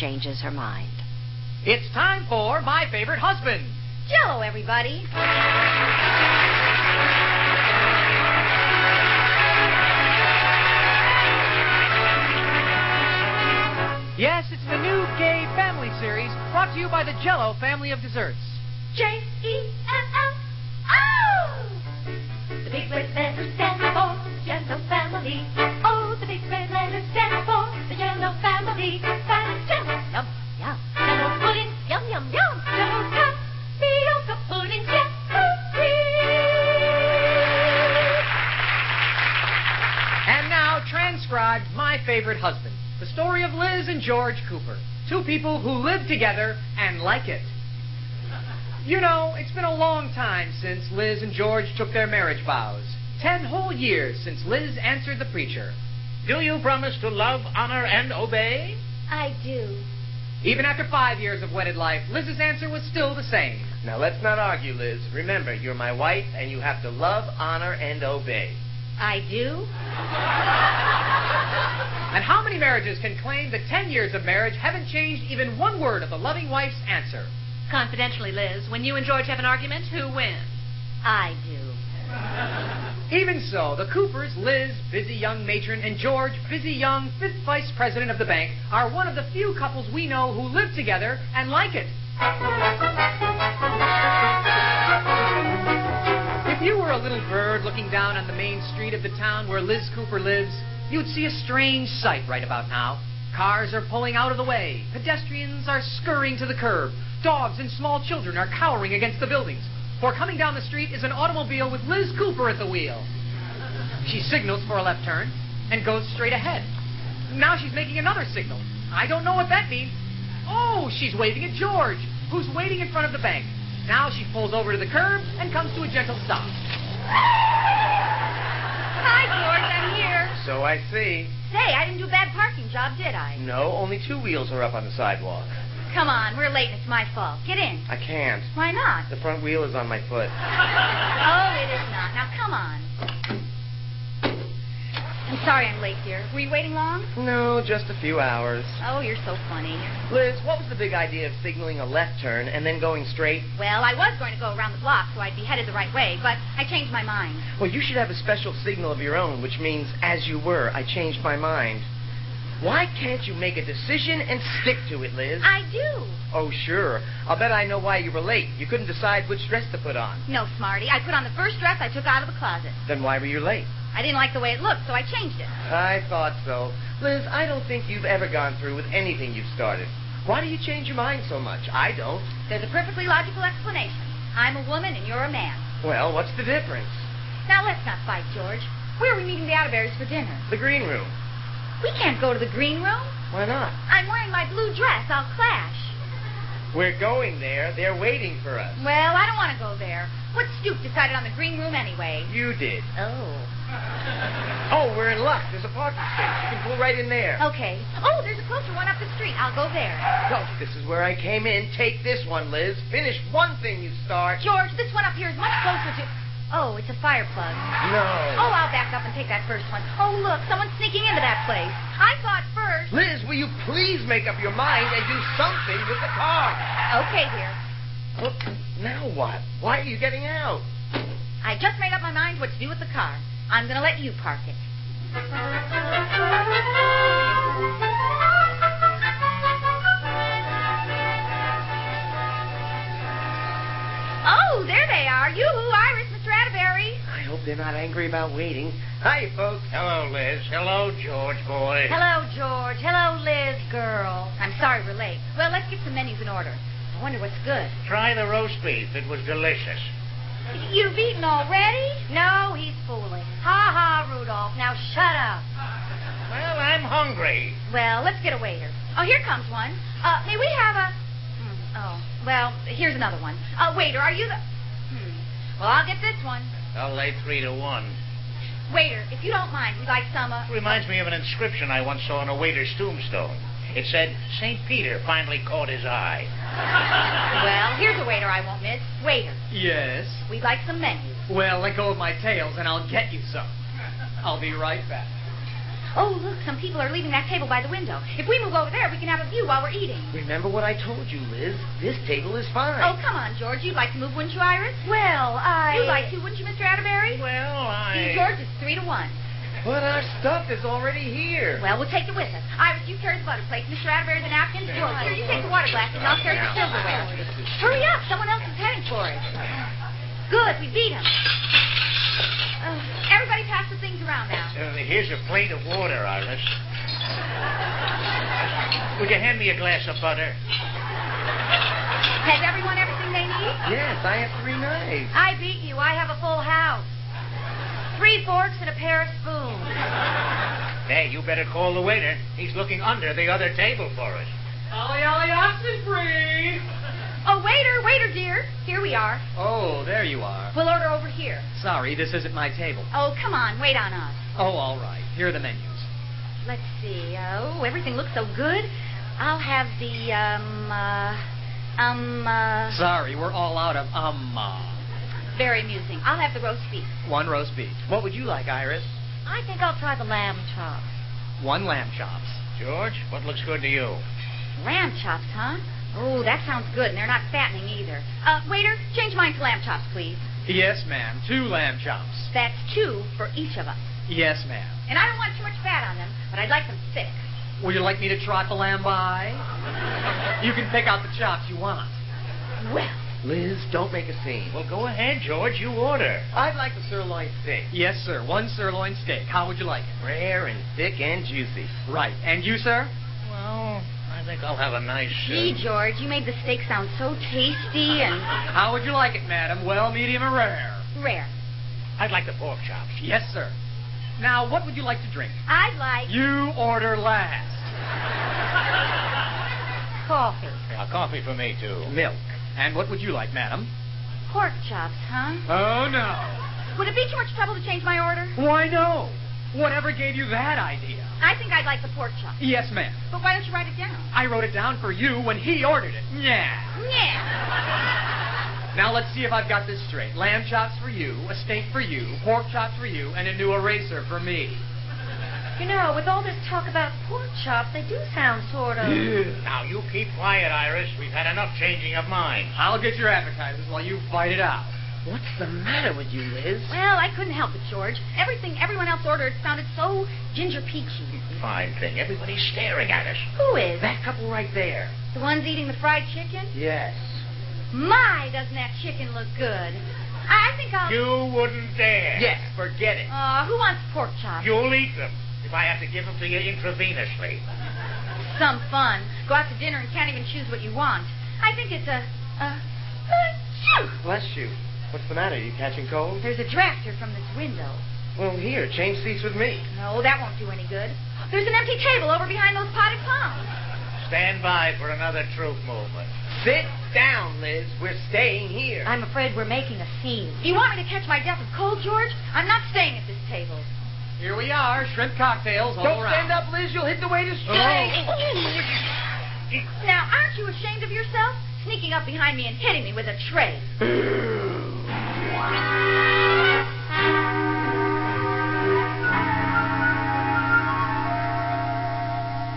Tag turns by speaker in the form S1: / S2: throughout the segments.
S1: changes her mind.
S2: It's time for My Favorite Husband.
S3: Jell-O, everybody.
S2: Yes, it's the new gay family series brought to you by the Jell-O family of desserts.
S3: Jell-O. Oh! The big red letters stand for the Jell-O family. Oh, the big red letters stand for the Jell-O family. Jell-O, yum, yum. Jell-O pudding, yum, yum, yum. Jell-O tapioca pudding, Jell-O.
S2: And now, transcribed My Favorite Husband. The story of Liz and George Cooper. Two people who live together and like it. You know, it's been a long time since Liz and George took their marriage vows. 10 whole years since Liz answered the preacher.
S4: Do you promise to love, honor, and obey?
S3: I do.
S2: Even after 5 years of wedded life, Liz's answer was still the same.
S5: Now, let's not argue, Liz. Remember, you're my wife, and you have to love, honor, and obey.
S3: I do?
S2: And how many marriages can claim that 10 years of marriage haven't changed even one word of the loving wife's answer?
S6: Confidentially, Liz, when you and George have an argument, who wins?
S3: I do.
S2: Even so, the Coopers, Liz, busy young matron, and George, busy young 5th vice president of the bank, are one of the few couples we know who live together and like it. If you were a little bird looking down on the main street of the town where Liz Cooper lives, you'd see a strange sight right about now. Cars are pulling out of the way. Pedestrians are scurrying to the curb. Dogs and small children are cowering against the buildings. For coming down the street is an automobile with Liz Cooper at the wheel. She signals for a left turn and goes straight ahead. Now she's making another signal. I don't know what that means. Oh, she's waving at George, who's waiting in front of the bank. Now she pulls over to the curb and comes to a gentle stop.
S3: Hi, George, I'm here.
S5: So I see.
S3: Say, I didn't do a bad parking job, did I?
S5: No, only 2 wheels are up on the sidewalk.
S3: Come on, we're late and it's my fault. Get in.
S5: I can't.
S3: Why not?
S5: The front wheel is on my foot.
S3: Oh, it is not. Now, come on. I'm sorry I'm late, dear. Were you waiting long?
S5: No, just a few hours.
S3: Oh, you're so funny.
S5: Liz, what was the big idea of signaling a left turn and then going straight?
S3: Well, I was going to go around the block so I'd be headed the right way, but I changed my mind.
S5: Well, you should have a special signal of your own, which means, as you were, I changed my mind. Why can't you make a decision and stick to it, Liz?
S3: I do.
S5: Oh, sure. I'll bet I know why you were late. You couldn't decide which dress to put on.
S3: No, Smarty. I put on the first dress I took out of the closet.
S5: Then why were you late?
S3: I didn't like the way it looked, so I changed it.
S5: I thought so. Liz, I don't think you've ever gone through with anything you've started. Why do you change your mind so much? I don't.
S3: There's a perfectly logical explanation. I'm a woman and you're a man.
S5: Well, what's the difference?
S3: Now, let's not fight, George. Where are we meeting the Atterberries for dinner?
S5: The green room.
S3: We can't go to the green room.
S5: Why not?
S3: I'm wearing my blue dress. I'll clash.
S5: We're going there. They're waiting for us.
S3: Well, I don't want to go there. What stoop decided on the green room anyway?
S5: You did.
S3: Oh.
S5: Oh, we're in luck. There's a parking space. You can pull right in there.
S3: Okay. Oh, there's a closer one up the street. I'll go there.
S5: Go. This is where I came in. Take this one, Liz. Finish one thing you start.
S3: George, this one up here is much closer to... Oh, it's a fire plug.
S5: No.
S3: Oh, I'll back up and take that first one. Oh, look, someone's sneaking into that place. I thought first...
S5: Liz, will you please make up your mind and do something with the car?
S3: Okay, dear.
S5: Look, now what? Why are you getting out?
S3: I just made up my mind what to do with the car. I'm going to let you park it. Oh, there they are. Yoo-hoo, Iris, Mr. Atterbury.
S5: I hope they're not angry about waiting. Hi, folks.
S4: Hello, Liz. Hello, George, boy.
S3: Hello, George. Hello, Liz, girl. I'm sorry we're late. Well, let's get some menus in order. I wonder what's good.
S4: Try the roast beef. It was delicious.
S3: You've eaten already? No, he's fooling. Ha-ha, Rudolph. Now shut up.
S4: Well, I'm hungry.
S3: Well, let's get a waiter. Oh, here comes one. May we have a... Oh, well, here's another one. Waiter, are you the... Well, I'll get this one.
S4: I'll lay 3 to 1.
S3: Waiter, if you don't mind, we'd like some...
S4: Reminds me of an inscription I once saw on a waiter's tombstone. It said, St. Peter finally caught his eye.
S3: Well, here's a waiter I won't miss. Waiter.
S2: Yes?
S3: We'd like some menus.
S2: Well, let go of my tails and I'll get you some. I'll be right back.
S3: Oh, look, some people are leaving that table by the window. If we move over there, we can have a view while we're eating.
S5: Remember what I told you, Liz. This table is fine.
S3: Oh, come on, George. You'd like to move, wouldn't you, Iris?
S1: Well,
S3: You'd like to, wouldn't you, Mr. Atterbury?
S4: Well,
S3: See, George, it's 3-1.
S5: But our stuff is already here.
S3: Well, we'll take it with us. Iris, you carry the butter plates. Mr. Atterbury, the napkins. George, here, you take the water glasses, and I'll carry the silverware. Hurry up. Someone else is heading for it. Good. We beat him. Everybody pass the things around now.
S4: Here's a plate of water, Iris. Would you hand me a glass of butter?
S3: Has everyone everything they need?
S5: Yes, I have 3 knives.
S3: I beat you. I have a full house. 3 forks and a pair of spoons.
S4: Hey, you better call the waiter. He's looking under the other table for us.
S2: Ollie, ollie, oxen free.
S3: Oh, waiter, dear. Here we are.
S2: Oh, there you are.
S3: We'll order over here.
S2: Sorry, this isn't my table.
S3: Oh, come on. Wait on us.
S2: Oh, all right. Here are the menus.
S3: Let's see. Oh, everything looks so good. I'll have the,
S2: Sorry, we're all out of
S3: Very amusing. I'll have the roast beef.
S2: 1 roast beef.
S5: What would you like, Iris?
S1: I think I'll try the lamb chops.
S2: 1 lamb chops.
S4: George, what looks good to you?
S3: Lamb chops, huh? Oh, that sounds good, and they're not fattening either. Waiter, change mine to lamb chops, please.
S2: Yes, ma'am. 2 lamb chops.
S3: That's 2 for each of us.
S2: Yes, ma'am.
S3: And I don't want too much fat on them, but I'd like them thick.
S2: Would you like me to trot the lamb by? You can pick out the chops you want.
S3: Well,
S5: Liz, don't make a scene.
S4: Well, go ahead, George. You order.
S5: I'd like the sirloin steak.
S2: Yes, sir. 1 sirloin steak. How would you like it?
S5: Rare and thick and juicy.
S2: Right. And you, sir?
S4: Well, I think I'll have a nice...
S3: gee, George, you made the steak sound so tasty and
S2: How would you like it, madam? Well, medium, or rare?
S3: rare.
S4: I'd like the pork chops.
S2: Yes, sir. Now, what would you like to drink?
S3: I'd like
S2: You order last.
S3: coffee.
S4: Yeah, coffee for me, too.
S2: Milk. And what would you like, madam?
S3: Pork chops, huh?
S2: Oh, no.
S3: Would it be too much trouble to change my order?
S2: Why, no. Whatever gave you that idea?
S3: I think I'd like the pork chops.
S2: Yes, ma'am.
S3: But why don't you write it down?
S2: I wrote it down for you when he ordered it. Yeah.
S3: Yeah.
S2: Now, let's see if I've got this straight. Lamb chops for you, a steak for you, pork chops for you, and a new eraser for me.
S1: You know, with all this talk about pork chops, they do sound sort of...
S4: Now, you keep quiet, Iris. We've had enough changing of minds.
S2: I'll get your appetizers while you fight it out.
S5: What's the matter with you, Liz?
S3: Well, I couldn't help it, George. Everything everyone else ordered sounded so ginger peachy.
S4: Fine thing. Everybody's staring at us.
S3: Who is?
S5: That couple right there.
S3: The ones eating the fried chicken?
S5: Yes.
S3: My, doesn't that chicken look good. I think I'll...
S4: You wouldn't dare.
S5: Yes, forget it.
S3: Who wants pork chops?
S4: You'll eat them if I have to give them to you intravenously.
S3: Some fun. Go out to dinner and can't even choose what you want. I think it's
S5: Bless you. What's the matter? You catching cold?
S3: There's a drafter from this window.
S5: Well, here, change seats with me.
S3: No, that won't do any good. There's an empty table over behind those potted palms.
S4: Stand by for another troop movement.
S5: Sit down, Liz. We're staying here.
S1: I'm afraid we're making a scene.
S3: You want me to catch my death of cold, George? I'm not staying at this table.
S2: Here we are, shrimp cocktails all
S5: Don't
S2: around.
S5: stand up, Liz. You'll hit the waiter's
S2: Oh.
S5: tray.
S3: Now, aren't you ashamed of yourself? Sneaking up behind me and hitting me with a tray.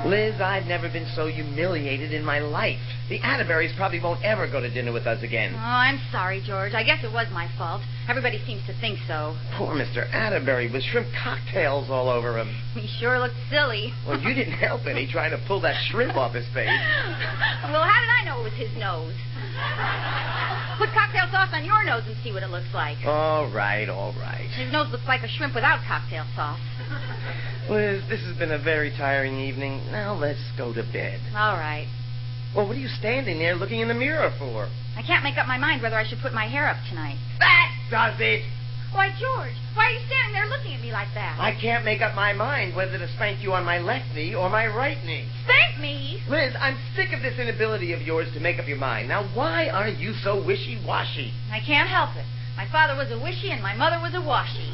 S5: Liz, I've never been so humiliated in my life. The Atterburys probably won't ever go to dinner with us again.
S3: Oh, I'm sorry, George. I guess it was my fault. Everybody seems to think so.
S5: Poor Mr. Atterbury with shrimp cocktails all over him.
S3: He sure looked silly.
S5: Well, you didn't help any trying to pull that shrimp off his face.
S3: Well, how did I know it was his nose? Put cocktail sauce on your nose and see what it looks like.
S5: All right, all right.
S3: His nose looks like a shrimp without cocktail sauce.
S5: Liz, this has been a very tiring evening. Now let's go to bed.
S3: All right.
S5: Well, what are you standing there looking in the mirror for?
S3: I can't make up my mind whether I should put my hair up tonight.
S5: That does it.
S3: Why, George, why are you standing there looking at me like that?
S5: I can't make up my mind whether to spank you on my left knee or my right knee.
S3: Spank me?
S5: Liz, I'm sick of this inability of yours to make up your mind. Now, why are you so wishy-washy?
S3: I can't help it. My father was a wishy and my mother was a washy.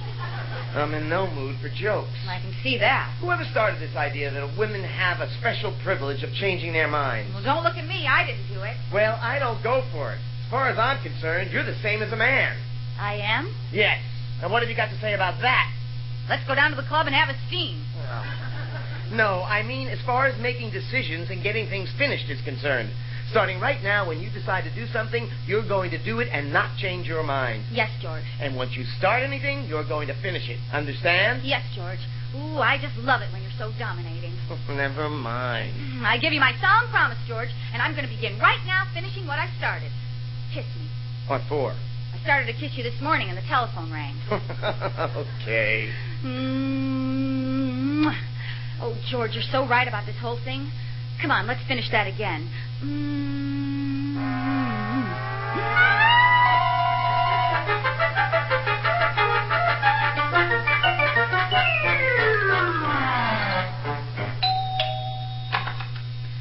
S5: I'm in no mood for jokes.
S3: I can see that.
S5: Whoever started this idea that women have a special privilege of changing their minds?
S3: Well, don't look at me. I didn't do it.
S5: Well, I don't go for it. As far as I'm concerned, you're the same as a man.
S3: I am?
S5: Yes. And what have you got to say about that?
S3: Let's go down to the club and have a steam.
S5: Well, No, I mean as far as making decisions and getting things finished is concerned. Starting right now, when you decide to do something, you're going to do it and not change your mind.
S1: Yes, George.
S5: And once you start anything, you're going to finish it. Understand?
S1: Yes, George. Ooh, I just love it when you're so dominating.
S5: Never mind.
S1: I give you my solemn promise, George, and I'm going to begin right now finishing what I started. Kiss me.
S5: What for?
S1: I started to kiss you this morning and the telephone rang.
S5: Okay.
S1: Oh, George, you're so right about this whole thing. Come on, let's finish that again.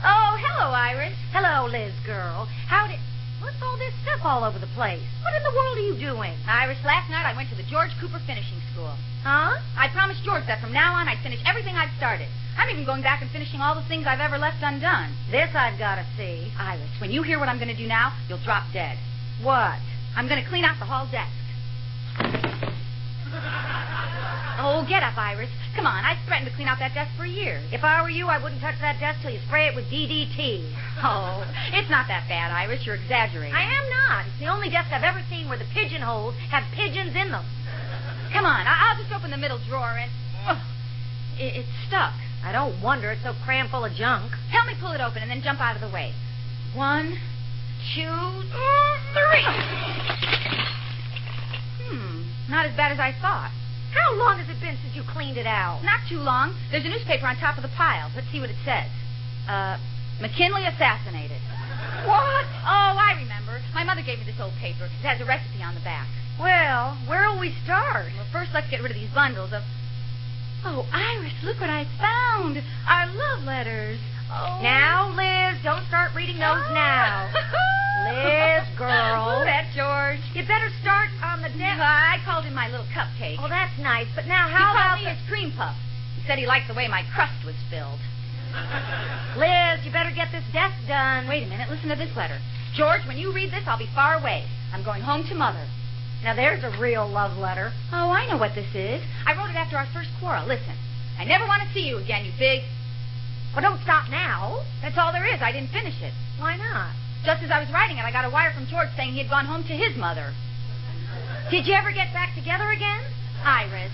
S1: Oh, hello, Iris.
S3: Hello, Liz, girl. What's all this stuff all over the place? What in the world are you doing?
S1: Iris, last night I went to the George Cooper finishing school.
S3: Huh?
S1: I promised George that from now on I'd finish everything I'd started. I'm even going back and finishing all the things I've ever left undone.
S3: This I've got to see.
S1: Iris, when you hear what I'm going to do now, you'll drop dead.
S3: What?
S1: I'm going to clean out the hall desk. Oh, get up, Iris. Come on, I've threatened to clean out that desk for a year.
S3: If I were you, I wouldn't touch that desk till you spray it with DDT.
S1: Oh, it's not that bad, Iris. You're exaggerating.
S3: I am not. It's the only desk I've ever seen where the pigeonholes have pigeons in them.
S1: Come on, I'll just open the middle drawer and... It's stuck.
S3: I don't wonder. It's so crammed full of junk.
S1: Help me pull it open and then jump out of the way. 1, 2, 3. Not as bad as I thought.
S3: How long has it been since you cleaned it out?
S1: Not too long. There's a newspaper on top of the pile. Let's see what it says. McKinley assassinated.
S3: What?
S1: Oh, I remember. My mother gave me this old paper. It has a recipe on the back.
S3: Well, where'll we start?
S1: Well, first let's get rid of these bundles of... Oh, Iris, look what I found. Our love letters. Oh.
S3: Now, Liz, don't start reading those now. Liz, girl.
S1: Oh, that George.
S3: You better start on the desk.
S1: I called him my little cupcake.
S3: Oh, that's nice. But now how
S1: he
S3: about
S1: called me his cream puff. He said he liked the way my crust was filled.
S3: Liz, you better get this desk done.
S1: Wait a minute. Listen to this letter. George, when you read this, I'll be far away. I'm going home to Mother.
S3: Now, there's a real love letter.
S1: Oh, I know what this is. I wrote it after our first quarrel. Listen. I never want to see you again, you big...
S3: Well, don't stop now.
S1: That's all there is. I didn't finish it.
S3: Why not?
S1: Just as I was writing it, I got a wire from George saying he had gone home to his mother.
S3: Did you ever get back together again?
S1: Iris.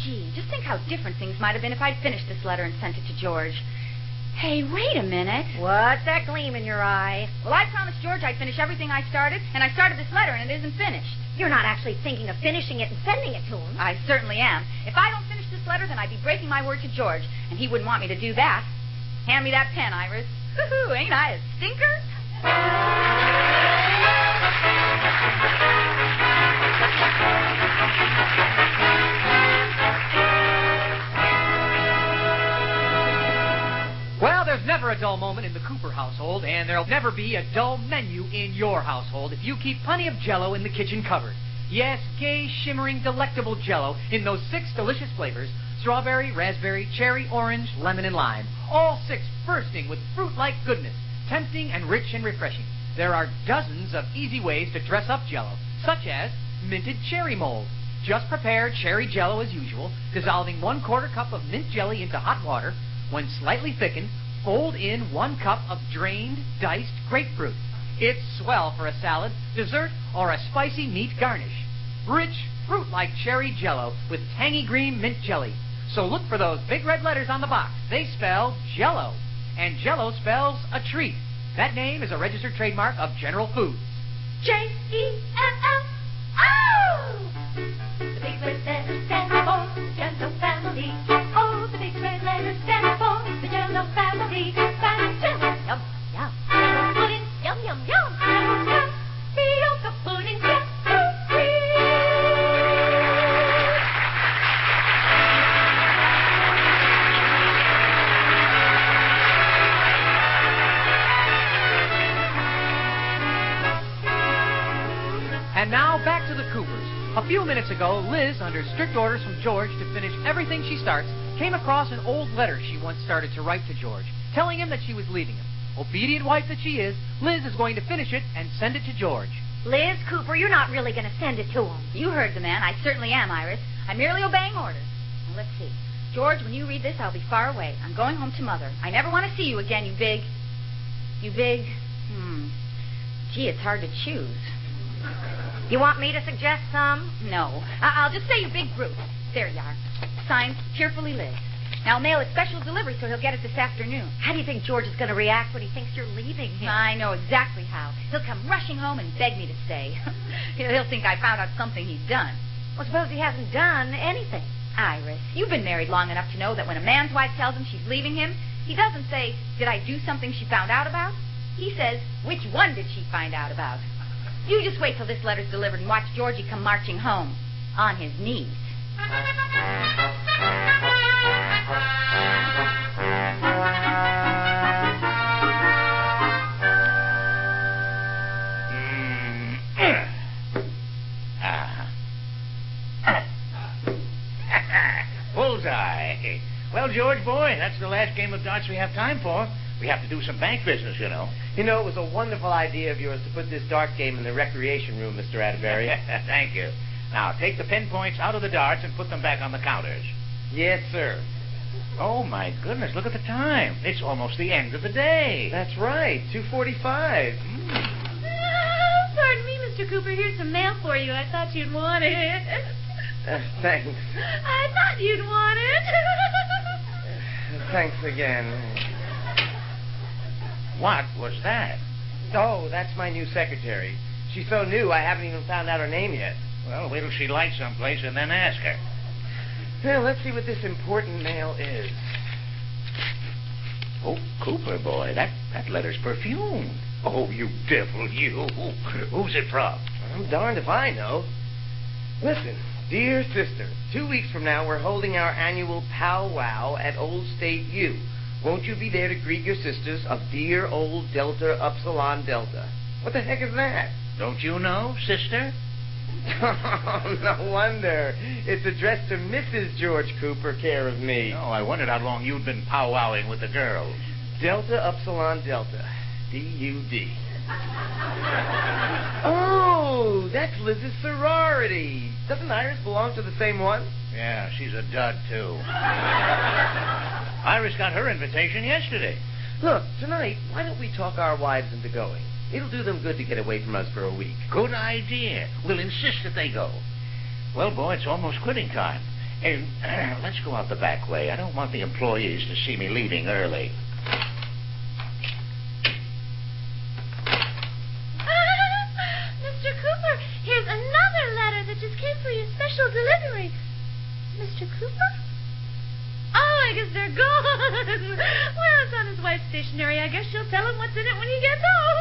S1: Gee, just think how different things might have been if I'd finished this letter and sent it to George. Hey, wait a minute.
S3: What's that gleam in your eye?
S1: Well, I promised George I'd finish everything I started, and I started this letter, and it isn't finished.
S3: You're not actually thinking of finishing it and sending it to him.
S1: I certainly am. If I don't finish this letter, then I'd be breaking my word to George, and he wouldn't want me to do that. Hand me that pen, Iris. Hoo-hoo, ain't I a stinker?
S2: Well, there's never a dull moment in the Cooper household, and there'll never be a dull menu in your household if you keep plenty of Jell-O in the kitchen cupboard. Yes, gay, shimmering, delectable Jell-O in those 6 delicious flavors: strawberry, raspberry, cherry, orange, lemon, and lime. All 6 bursting with fruit-like goodness, tempting and rich and refreshing. There are dozens of easy ways to dress up Jell-O, such as minted cherry mold. Just prepare cherry Jell-O as usual, dissolving 1/4 cup of mint jelly into hot water. When slightly thickened, fold in 1 cup of drained, diced grapefruit. It's swell for a salad, dessert, or a spicy meat garnish. Rich, fruit-like cherry Jell-O with tangy green mint jelly. So look for those big red letters on the box. They spell Jell-O. And Jell-O spells a treat. That name is a registered trademark of General Foods.
S3: J-E-L-L. Oh! The big red letters stand for the Jello family. Oh, the big red letters stand for the Jello family. Jello, yum, yum. Jello pudding, yum, yum, yum. Jello, yum. Fioca pudding, yum,
S2: And now back to the Coopers. A few minutes ago, Liz, under strict orders from George to finish everything she starts, came across an old letter she once started to write to George, telling him that she was leaving him. Obedient wife that she is, Liz is going to finish it and send it to George.
S3: Liz Cooper, you're not really going to send it to him.
S1: You heard the man. I certainly am, Iris. I'm merely obeying orders. Now, let's see. George, when you read this, I'll be far away. I'm going home to Mother. I never want to see you again, you big... Gee, it's hard to choose.
S3: You want me to suggest some?
S1: No. I'll just say you big brute. There you are. Signed, Cheerfully Liz. Now, I'll mail it special delivery so he'll get it this afternoon.
S3: How do you think George is going to react when he thinks you're leaving him?
S1: I know exactly how. He'll come rushing home and beg me to stay. He'll think I found out something he's done.
S3: Well, suppose he hasn't done anything.
S1: Iris, you've been married long enough to know that when a man's wife tells him she's leaving him, he doesn't say, did I do something she found out about? He says, which one did she find out about? You just wait till this letter's delivered and watch Georgie come marching home. On his knees.
S4: Bullseye. Well, George, boy, that's the last game of darts we have time for. We have to do some bank business, you know.
S5: You know, it was a wonderful idea of yours to put this dart game in the recreation room, Mr. Atterbury.
S4: Thank you. Now, take the pinpoints out of the darts and put them back on the counters.
S5: Yes, sir.
S4: Oh, my goodness, look at the time. It's almost the end of the day.
S5: That's right, 2:45.
S6: Pardon me, Mr. Cooper. Here's some mail for you. I thought you'd want it.
S5: Thanks.
S6: I thought you'd want it.
S5: Thanks again.
S4: What was that?
S5: Oh, that's my new secretary. She's so new, I haven't even found out her name yet.
S4: Well, wait till she lights someplace and then ask her.
S5: Well, let's see what this important mail is.
S4: Oh, Cooper, boy, that letter's perfumed. Oh, you devil, you. Who's it from?
S5: I'm darned if I know. Listen, dear sister, 2 weeks from now we're holding our annual powwow at Old State U. Won't you be there to greet your sisters of dear old Delta Upsilon Delta? What the heck is that?
S4: Don't you know, sister?
S5: Oh, no wonder. It's addressed to Mrs. George Cooper, care of me.
S4: Oh, I wondered how long you'd been powwowing with the girls.
S5: Delta Upsilon Delta. D-U-D. Oh, that's Liz's sorority. Doesn't Iris belong to the same one?
S4: Yeah, she's a dud, too. Iris got her invitation yesterday.
S5: Look, tonight, why don't we talk our wives into going? It'll do them good to get away from us for a week.
S4: Good idea. We'll insist that they go. Well, boy, it's almost quitting time. Hey, let's go out the back way. I don't want the employees to see me leaving early.
S6: Mr. Cooper, here's another letter that just came for your special delivery. Mr. Cooper? Oh, I guess they're gone. Well, it's on his wife's stationery. I guess she'll tell him what's in it when he gets home.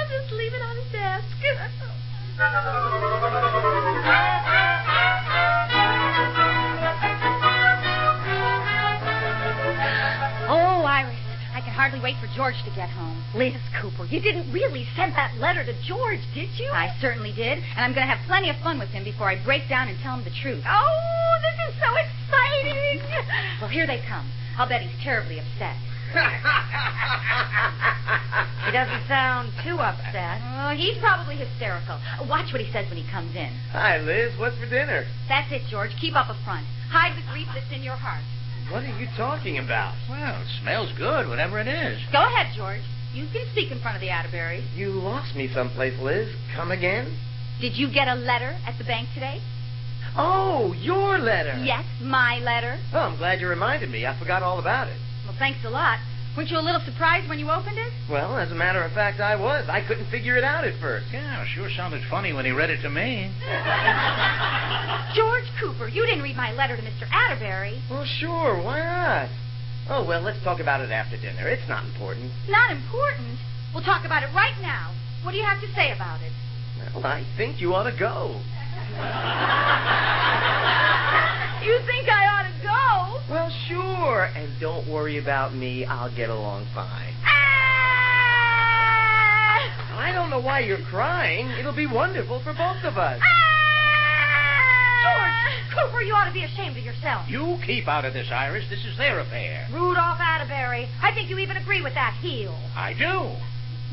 S6: Just leave it on his desk.
S1: Oh, Iris, I can hardly wait for George to get home.
S3: Liz Cooper, you didn't really send that letter to George, did you?
S1: I certainly did, and I'm going to have plenty of fun with him before I break down and tell him the truth.
S3: Oh, this is so exciting.
S1: Well, here they come. I'll bet he's terribly upset.
S3: He doesn't sound too upset.
S1: Oh, he's probably hysterical. Watch what he says when he comes in.
S5: Hi, Liz. What's for dinner?
S1: That's it, George. Keep up a front. Hide the grief that's in your heart.
S5: What are you talking about?
S4: Well, it smells good, whatever it is.
S1: Go ahead, George. You can speak in front of the Atterburys.
S5: You lost me someplace, Liz. Come again?
S1: Did you get a letter at the bank today?
S5: Oh, your letter.
S1: Yes, my letter.
S5: Oh, I'm glad you reminded me. I forgot all about it.
S1: Well, thanks a lot. Weren't you a little surprised when you opened it?
S5: Well, as a matter of fact, I was. I couldn't figure it out at first.
S4: Yeah, sure sounded funny when he read it to me.
S1: George Cooper, you didn't read my letter to Mr. Atterbury.
S5: Well, sure. Why not? Oh, well, let's talk about it after dinner. It's not important.
S1: Not important? We'll talk about it right now. What do you have to say about it?
S5: Well, I think you ought to go.
S1: You think I ought to go?
S5: Well, sure. And don't worry about me. I'll get along fine.
S1: Ah!
S5: I don't know why you're crying. It'll be wonderful for both of us.
S3: George Cooper, you ought to be ashamed of yourself.
S4: You keep out of this, Iris. This is their affair.
S3: Rudolph Atterbury. I think you even agree with that heel.
S4: I do.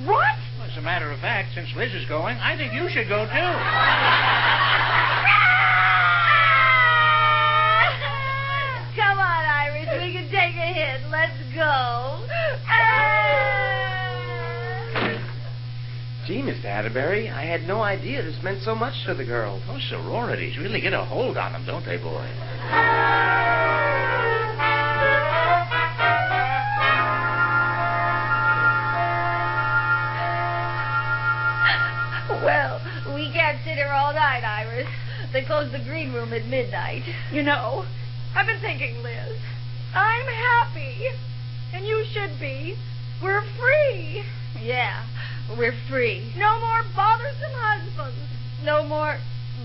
S3: What?
S4: Well, as a matter of fact, since Liz is going, I think you should go, too.
S1: Come on,
S5: Gee, Mr. Atterbury, I had no idea this meant so much to the girls.
S4: Those sororities really get a hold on them, don't they, boy?
S1: Well, we can't sit here all night, Iris. They close the green room at midnight.
S6: You know, I've been thinking, Liz. I'm happy. And you should be. We're free.
S1: Yeah, we're free.
S6: No more bothersome husbands.
S1: No more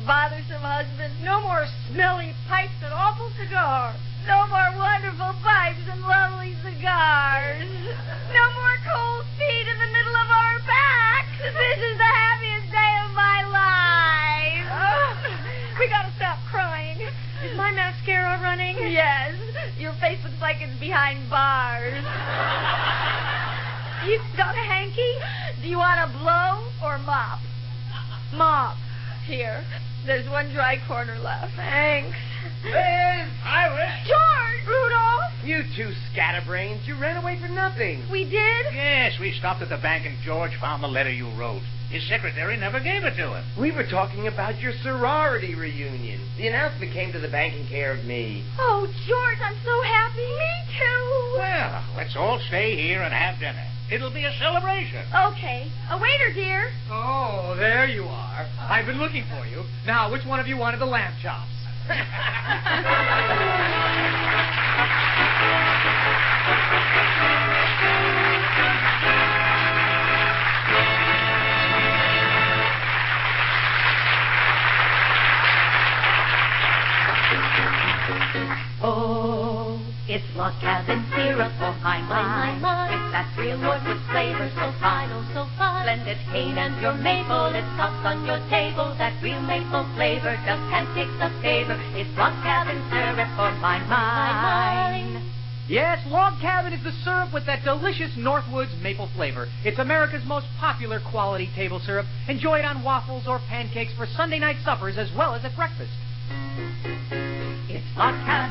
S1: bothersome husbands.
S6: No more smelly pipes and awful cigars.
S1: No more wonderful pipes and lovely cigars.
S6: No more cold feet in the middle of our backs.
S1: This is the happiest day of my life.
S6: We gotta stop crying. Is my mascara running?
S1: Yes. Your face looks like it's behind bars.
S6: You got a hanky?
S1: Do you want to blow or mop?
S6: Mop.
S1: Here. There's one dry corner left.
S6: Thanks.
S5: Liz!
S4: Iris!
S6: George! Rudolph!
S5: You two scatterbrains, you ran away for nothing.
S6: We did?
S4: Yes, we stopped at the bank and George found the letter you wrote. His secretary never gave it to him.
S5: We were talking about your sorority reunion. The announcement came to the bank in care of me.
S6: Oh, George, I'm so happy. Me too.
S4: Well, let's all stay here and have dinner. It'll be a celebration.
S6: Okay. A waiter, dear.
S2: Oh, there you are. I've been looking for you. Now, which one of you wanted the lamb chops?
S3: Oh, it's log cabin syrup for my mind. With that real Northwood flavor so fine, oh so fine. Blended cane and your maple, it tops on your table. That real maple flavor does pancakes a favor. It's log cabin syrup for my mind.
S2: Yes, Log Cabin is the syrup with that delicious Northwoods maple flavor. It's America's most popular quality table syrup. Enjoy it on waffles or pancakes for Sunday night suppers as well as at breakfast.
S3: It's log cabin